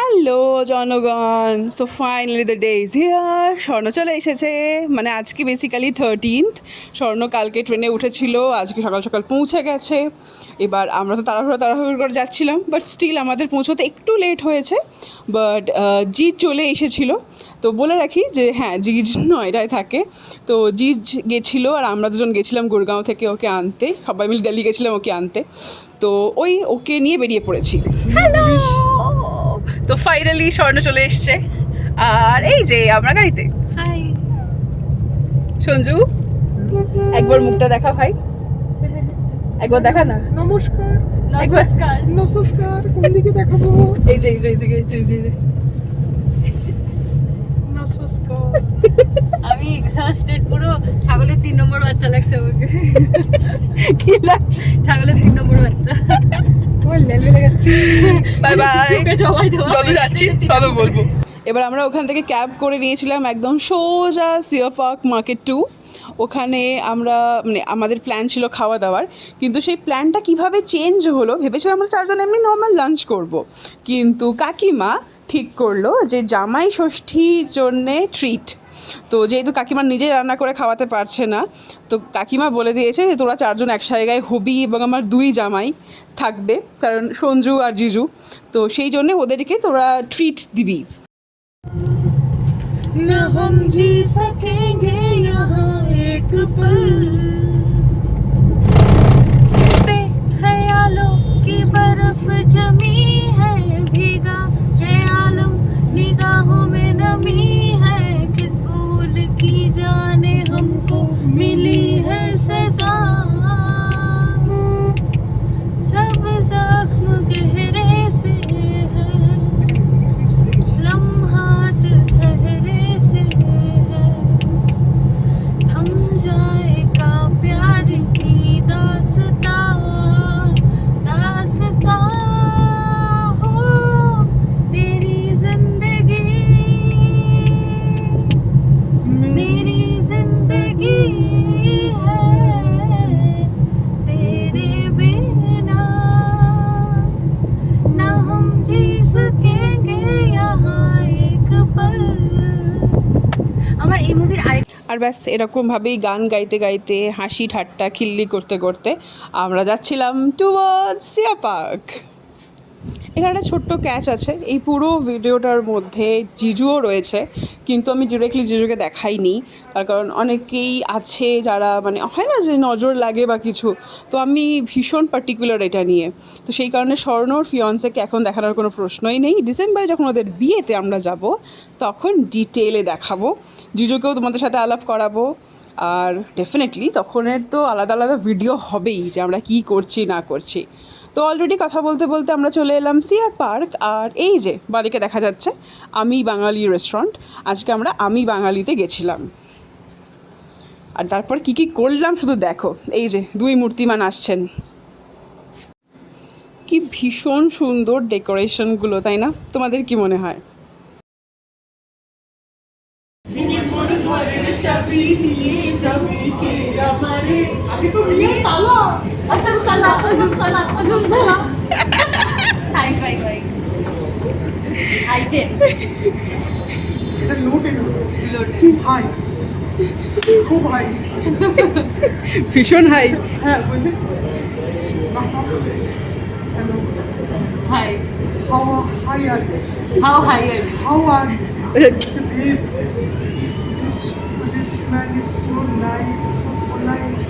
Hello জনগণ, so finally the day is here. স্বর্ণ চলে এসেছে, মানে আজকে বেসিক্যালি 13th। স্বর্ণ কালকে ট্রেনে উঠেছিল, আজকে সকাল সকাল পৌঁছে গেছে। এবার আমরা তো তাড়াহুড়ো করে যাচ্ছিলাম, বাট স্টিল আমাদের পৌঁছোতে একটু লেট হয়েছে। বাট জিৎ চলে এসেছিলো। তো বলে রাখি যে হ্যাঁ, জিৎ নয়ডায় থাকে। তো জিৎ গেছিলো আর আমরা দুজন গেছিলাম গুরগাঁও থেকে ওকে আনতে, সবাই মিলে দিল্লি গেছিলাম ওকে আনতে। তো ওকে নিয়ে বেরিয়ে পড়েছি। হ্যালো, তো ফাইনালি স্বর্ণ চলে এসছে আর এই যে আমরা গাড়িতে। হাই সঞ্জু, একবার মুখটা দেখা ভাই, একবার দেখা না। নমস্কার। নমস্কার। নমস্কার, কোন দিকে দেখাবো? এই যে এই যে এই যে এই যে এই যে নমস্কার। আমি এক্সস্টেড, পুরো ছাগলের 3 নম্বর বাচ্চা লাগছে আমাকে। কি লাগছে? ছাগলের 3 নম্বর বাচ্চা। ওই লেলে গেছি। Bye bye. তোকে জবাই দেওয়া যত হয়ে যাচ্ছি গেছে, তত বলবো। এবার আমরা ওখান থেকে ক্যাব করে নিয়েছিলাম একদম সোজা সিয়ার পার্ক মার্কেট 2। ওখানে আমরা মানে আমাদের প্ল্যান ছিল খাওয়া দাওয়ার, কিন্তু সেই প্ল্যানটা কিভাবে চেঞ্জ হলো, ভেবেছিলাম আমরা চারজন এমনি নর্মাল লাঞ্চ করব, কিন্তু কাকিমা ঠিক করলো যে জামাই ষষ্ঠীর জন্যে ট্রিট। তো যেহেতু কাকিমা নিজে রান্না করে খাওয়াতে পারছে না, তো কাকিমা বলে দিয়েছে যে তোরা চারজন এক জায়গায় হবি এবং আমার 2 জামাই থাকবে, কারণ সঞ্জু আর জিজু। তো সেই জন্যে ওদেরকে তোরা ট্রিট দিবি। ना हम जी सकेंगे यहाँ एक पल पे, ख्यालों की बर्फ जमी है, भीगा है आलम, निगाहों में नमी है, किस भूल की जाने हमको मिली है सजा, सब जख्म गहरे से है, लम्हात ठहरे से है, थम जाएगा प्यार की दास्तां, दास्तां हो तेरी जिंदगी, मेरी जिंदगी है तेरे बिना, ना हम जी सकेंगे यहाँ एक पल। আমার এই মুভির আরেক আর ব্যাস এরকমভাবেই গান গাইতে গাইতে, হাসি ঠাট্টা খিল্লি করতে করতে আমরা যাচ্ছিলাম টুয়ার্ডস সিয়া পার্ক। এখানে একটা ছোট্ট ক্যাচ আছে, এই পুরো ভিডিওটার মধ্যে জিজুও রয়েছে, কিন্তু আমি ডিরেক্টলি জিজুকে দেখাইনি, তার কারণ অনেকেই আছে যারা মানে হয় না যে নজর লাগে বা কিছু। তো আমি ভীষণ পার্টিকুলার এটা নিয়ে, তো সেই কারণে স্বর্ণর ফিয়ন্সেকে এখন দেখানোর কোনো প্রশ্নই নেই। ডিসেম্বরে যখন ওদের বিয়েতে আমরা যাব, তখন ডিটেলে দেখাবো, জিজুকেও তোমাদের সাথে আলাপ করাবো। আর ডেফিনেটলি তখনের তো আলাদা আলাদা ভিডিও হবেই যে আমরা কী করছি না করছি। তো অলরেডি কথা বলতে বলতে আমরা চলে এলাম সিয়ার পার্ক। আর এই যে বাদিকে দেখা যাচ্ছে আমি বাঙালি রেস্টুরেন্ট, আজকে আমরা আমি বাঙালিতে গেছিলাম। আর তারপর কি কি করলাম শুধু দেখো, এই যে 2 মূর্তিমান আসছেন, কি ভীষণ সুন্দর ডেকোরেশনগুলো, তাই না? তোমাদের কি মনে হয়? আগে তো নিয়ে তালা। असम चला, अजून चला, अजून चला. Hi bye bye. हाय 10. এটা লোটে लोटे. হাই, খুব হাই। ভীষণ হাই। হ্যাঁ বলছে hello, hi. How high are How high are you? How are this man is so nice, so nice.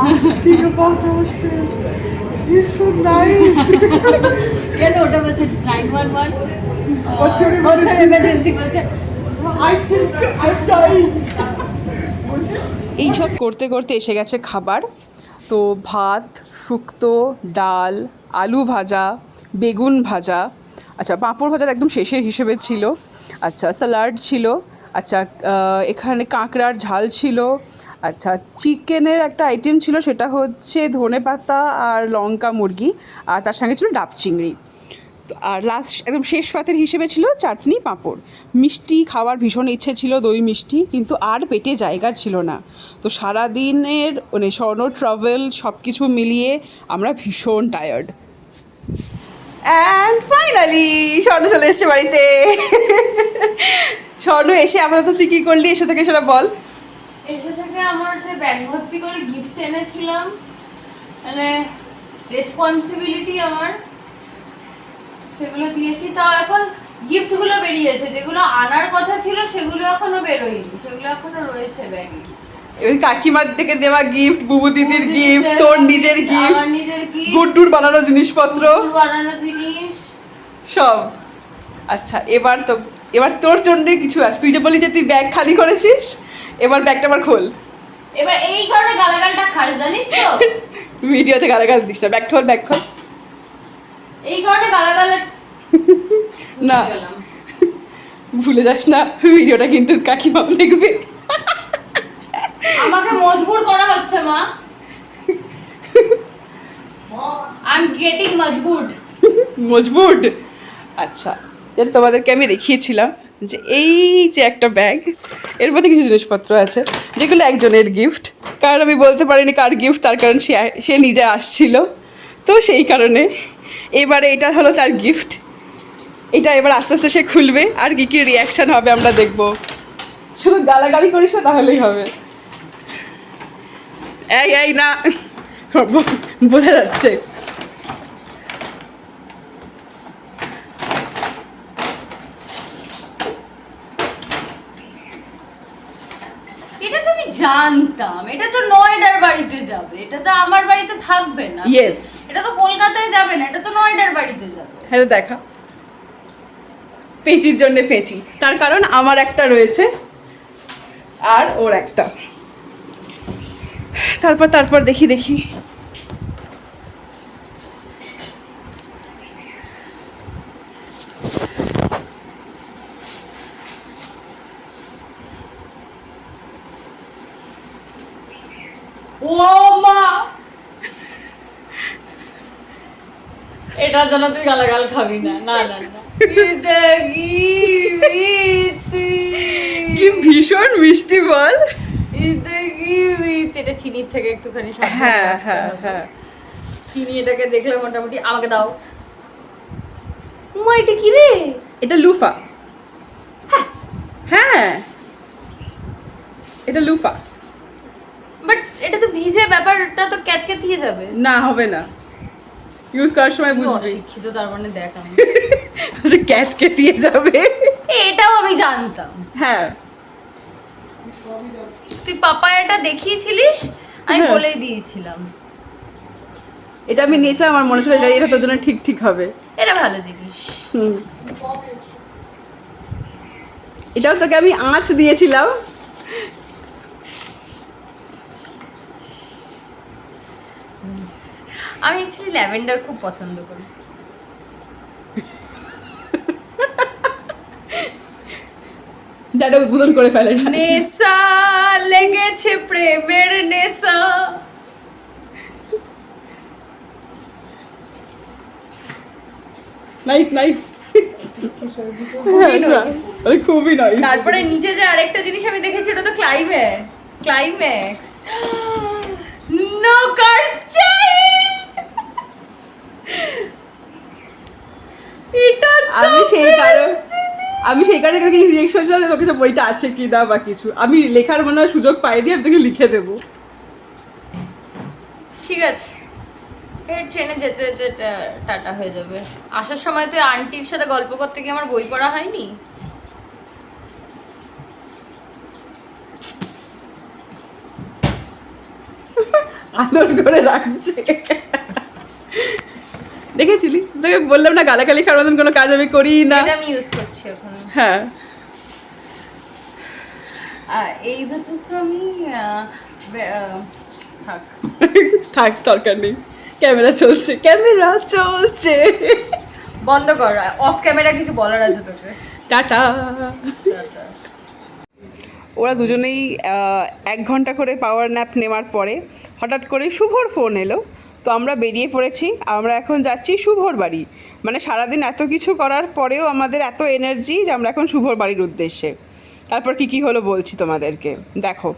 Asking about ourselves. He's so nice. কেন ওটা বলছে 911? What's your What's your emergency? emergency বলছে. I think I'm dying. বলছে এইসব করতে করতে এসে গেছে খাবার। তো ভাত, শুক্তো, ডাল, আলু ভাজা, বেগুন ভাজা, আচ্ছা পাঁপড় ভাজার একদম শেষের হিসেবে ছিল, আচ্ছা স্যালাড ছিল, আচ্ছা এখানে কাঁকড়ার ঝাল ছিল, আচ্ছা চিকেনের একটা আইটেম ছিল, সেটা হচ্ছে ধনেপাতা আর লঙ্কা মুরগি, আর তার সঙ্গে ছিল ডাব চিংড়ি। আর লাস্ট একদম শেষ পাতের হিসেবে ছিল চাটনি পাঁপড়। মিষ্টি খাওয়ার ভীষণ ইচ্ছে ছিল, দই মিষ্টি, কিন্তু আর পেটে জায়গা ছিল না। তো সারাদিনের মানে স্বর্ণ ট্রাভেল সব কিছু মিলিয়ে আমরা ভীষণ টায়ার্ড। অ্যান্ড ফাইনালি ফাইনালি স্বর্ণ চলে এসছে বাড়িতে। স্বর্ণ এসে আপাতত তুই কি করলি এসে থেকে সেটা বল। এসে থেকে আমার যে ব্যাগ ভর্তি করে গিফট এনেছিলাম, মানে রেসপন্সিবিলিটি আমার, সেগুলো দিয়েছি। তাও এখন গিফটগুলো বেরিয়েছে, যেগুলো আনার কথা ছিল সেগুলো এখনো বেরোয়নি, সেগুলো এখনো রয়েছে ব্যাগে। ওই কাকিমার থেকে দেওয়া গিফট, বুবু দিদির গিফট, তোর নিজের গিফট, আমার নিজের গিফট, গুড্ডুর বানানো জিনিসপত্র, বানানো জিনিস সব। আচ্ছা এবার তোর জন্য কিছু আছে। তুই যে বলি যে তুই ব্যাগ খালি করেছিস, এবার ব্যাগটা আবার খোল। এবার এই কারণে গালাগালটা খাস জানিস তো, ভিডিওতে গালাগাল দিস না, ব্যাগ খোল ব্যাগ খোল। এই কারণে গালাগালের না ভুলে যাস না, ভিডিওটা কিন্তু কাকিমা দেখবে। আমাকে মজবুর করা হচ্ছে মা, আই এম গেটিং মজবুর। মজবুত। আচ্ছা যেটা তোমাদেরকে আমি দেখিয়েছিলাম যে এই যে একটা ব্যাগ, এর মধ্যে কিছু জিনিসপত্র আছে যেগুলো একজনের গিফট। কারণ আমি বলতে পারিনি কার গিফট, তার কারণ সে নিজে আসছিল, তো সেই কারণে এবারে এটা হলো তার গিফট। এটা এবার আস্তে আস্তে সে খুলবে, আর কি কি রিয়াকশন হবে আমরা দেখব। শুধু গালাগালি করিস না তাহলেই হবে। এই না, বোঝা যাচ্ছে। এটা তো আমি জানতাম, এটা তো নয়ডার বাড়িতে যাবে, এটা তো আমার বাড়িতে থাকবে না। ইয়েস, এটা তো কলকাতায় যাবে না, এটা তো নয়ডার বাড়িতে যাবে। হ্যাঁ দেখা, পেঁচির জন্য পেঁচি, তার কারণ আমার একটা রয়েছে আর ওর একটা। তারপর দেখি ও মা, এটার জন্য তুই গালাগাল খাবি না। না না না, কি ভীষণ মিষ্টি বল। এটা চিনির থেকে একটুখানি সাবধানে হ্যাঁ রাখতে হ্যাঁ হবে। হ্যাঁ, চিনি এটাকে দেখলে মোটামুটি আমাকে দাও। মা এটা কি রে? এটা লুফা। হ্যাঁ এটা লুফা। বাট এটা তো ভিজে, ব্যাপারটা তো ক্যাতক্যাতিয়ে যাবে। না হবে না, ইউজ করার সময় বুঝবি। অশিক্ষিত তার মানে দেখ আমি ক্যাট কেটিয়ে যাবে। এটাও আমি জানতাম। হ্যাঁ তুই পাপায়াটা দেখিয়েছিলিস, আমি হ্যাঁ। বলেই দিয়েছিলাম এটা আমি নিয়েছিলাম, আমার মনে ছিল এটা তোর জন্য ঠিক হবে। এটা ভালো জিনিস। হুম, এটাও তোকে আমি আঁচ দিয়েছিলাম। আমি অ্যাকচুয়ালি ল্যাভেন্ডার খুব পছন্দ করি। যাটা উদ্বোধন করে ফেলে। নেশা লেগেছে, প্রেমের নেশা। নাইস খুবই নাইস। তারপরে নিচে যে আরেকটা জিনিস আমি দেখেছি, ওটা তো ক্লাইম্যাক্স নো কার্স চাইল্ড। এটা আমি সেই কারণে রিয়েকশন তোর কাছে বইটা আছে কি না বা কিছু, আমি লেখার মনে হয় সুযোগ পাইনি, আমি তোকে লিখে দেবো। ঠিক আছে, ট্রেনে যেতে যেতে টাটা হয়ে যাবে। আসার সময় তো আন্টির সাথে গল্প করতে গিয়ে আমার বই পড়া হয়নি। আদর করে রাখছে। দেখেছিলি, তোকে বললাম না গালাগালি খাওয়ার মতন কোনো কাজ আমি করি না। এটা আমি ইউজ করছি এখন। হ্যাঁ এই হচ্ছে আমি থাক থাক, দরকার নেই। ক্যামেরা চলছে। বন্ধ কর, অফ ক্যামেরা কিছু বলার আছে তোকে। টাটা। টাটা। ওরা দুজনেই 1 ঘন্টা করে পাওয়ার ন্যাপ নেওয়ার পরে হঠাৎ করে শুভর ফোন এলো, তো আমরা বেরিয়ে পড়েছি। আমরা এখন যাচ্ছি শুভর বাড়ি। মানে সারাদিন এত কিছু করার পরেও আমাদের এত এনার্জি যে আমরা এখন শুভর বাড়ির উদ্দেশ্যে। তারপর কি হলো বলছি তোমাদেরকে, দেখো।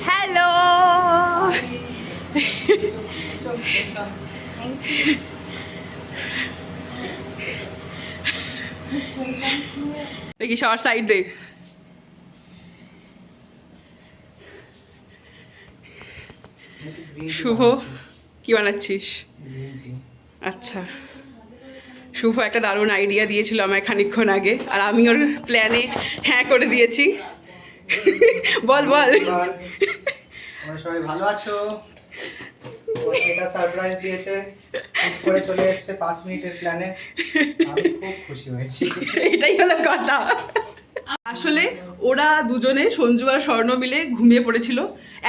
হ্যালো দেখি শর্ট সাইড দেখ। শুভ কি বানাচ্ছিস? আচ্ছা, শুভ একটা দারুণ আইডিয়া দিয়েছিল আমায় খানিকক্ষণ আগে, আর আমি ওর প্ল্যানে হ্যাঁ করে দিয়েছি। বল বল। তোমরা সবাই ভালো আছো? এটা সারপ্রাইজ দিয়েছে, ঠিক করে চলে এসেছে 5 মিনিটের প্ল্যানে। আমি খুব খুশি হয়েছি। এটাই হলো কথা। আসলে ওরা দুজনে, সঞ্জু আর স্বর্ণ মিলে ঘুমিয়ে পড়েছিল,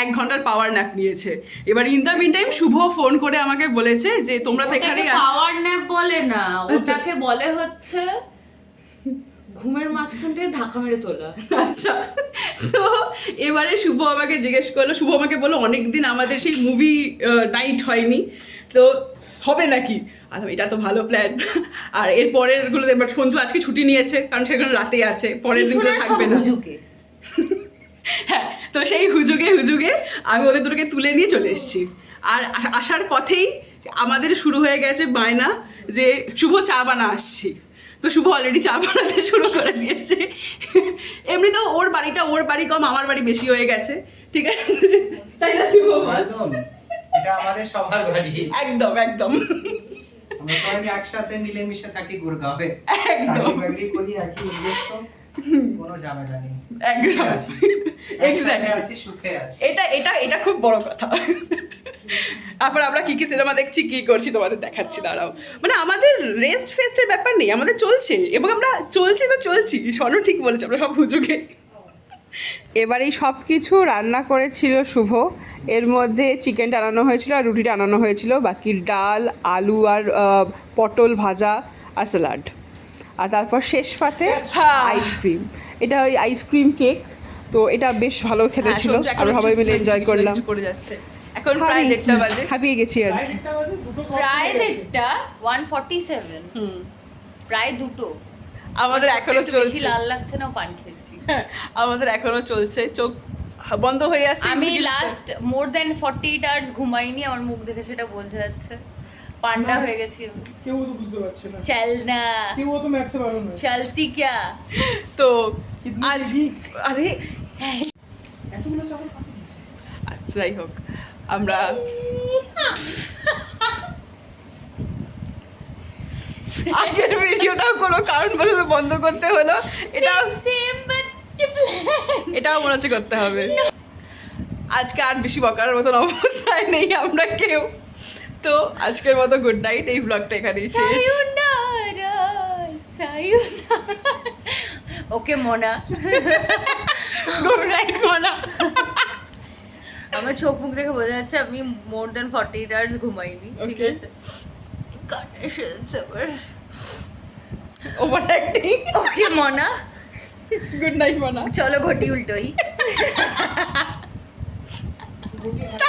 1 ঘন্টার পাওয়ার ন্যাপ নিয়েছে। এবার in the meantime Shubho phone করে আমাকে বলেছে যে তোমরা তো এখানেই আছো। পাওয়ার ন্যাপ বলে না, ওটাকে বলে হচ্ছে ঘুমের মাঝখান থেকে ধাক্কা মেরে তোলা। আচ্ছা, তো এবারে শুভ আমাকে জিজ্ঞেস করলো, শুভ আমাকে বললো অনেকদিন আমাদের সেই মুভি নাইট হয়নি, তো হবে নাকি? আর এটা তো ভালো প্ল্যান। আর এর পরের গুলো এবার সঞ্জু আজকে ছুটি নিয়েছে, কারণ সেগুলো রাতে আছে, পরের দিনগুলো থাকবে না। হ্যাঁ, তো সেই হুজুগে আমি ওদের দুটোকে তুলে নিয়ে চলে এসেছি। আর আসার পথেই আমাদের শুরু হয়ে গেছে বায়না যে শুভ চা বানা আসছি। তো শুভ অলরেডি চা বানাতে শুরু করে দিয়েছে। এমনি তো ওর বাড়ি কম, আমার বাড়ি বেশি হয়ে গেছে, ঠিক আছে তাই না শুভ? একদম, এটা আমাদের সবার বাড়ি। একদম একদম। আমরা সবাই একসাথে মিলেমিশে থাকি গুরগাঁওয়ে, একদম। চাকরি বাকরি করি, একই উদ্দেশ্য, কোনো ঝামেলা নেই। একদম একসাথে আছি, সুখে আছি। এটা খুব বড় কথা। তারপর আমরা কি কি সিনেমা দেখছি, কি করছি তোমাদের দেখাচ্ছি, দাঁড়াও। মানে আমাদের রেস্ট ফেস্টের ব্যাপার নেই, আমাদের চলছে, এবং আমরা চলছি। স্বর্ণ ঠিক বলেছে, আমরা সব হুজুগে। এবার এই সব কিছু রান্না করেছিল শুভ। এর মধ্যে চিকেনটা আনানো হয়েছিল আর রুটিটা আনানো হয়েছিল, বাকি ডাল, আলু আর পটল ভাজা আর স্যালাড। আর তারপর শেষ পাতে আইসক্রিম। এটা ওই আইসক্রিম কেক, তো এটা বেশ ভালো খেতে ছিল, আমরা সবাই মিলে এনজয় করলাম। এখন প্রায় 1:30 বাজে, হাঁপিয়ে গেছি আর কি। প্রায় 1:30, 1:47। প্রায় 2টো। আমাদের এখনো একটু বেশি চলছে, লাল লাগছে না, পান খেয়েছি। আমাদের এখনো চলছে, চোখ বন্ধ হয়ে আছে। আমি লাস্ট মোর দ্যান 48 আওয়ার্স ঘুমাইনি, আমার মুখ দেখে সেটা বোঝা যাচ্ছে। পান্ডা হয়ে গেছি আমি। কেউ তো বুঝতে পারছে না, চল না, কেউ তো ম্যাচে ভালো না। চলতি ক্যা? তো আজ আরে এতগুলো চাপড় পাঠিয়ে দিয়েছে। আচ্ছা, যাই হোক, আমরা আগের ভিডিওটাও কোনো কারণবশত বন্ধ করতে হলো, এটাও মনে হচ্ছে করতে হবে। আজকে আর বেশি বকার মতন অবস্থায় নেই আমরা কেউ, তো আজকের মতো গুড নাইট। এই ব্লগটা এখানেই শেষ। ওকে মোনা, গুড নাইট মোনা। আমার চোখ মুখ দেখে বোঝা যাচ্ছে আমি মোর দ্যান 48 আওয়ার্স ঘুমাইনি, ঠিক Okay. আছে? Over acting. Okay Mona, good night Mona. চলো ঘটি উল্টোই। গুটি হাঁটা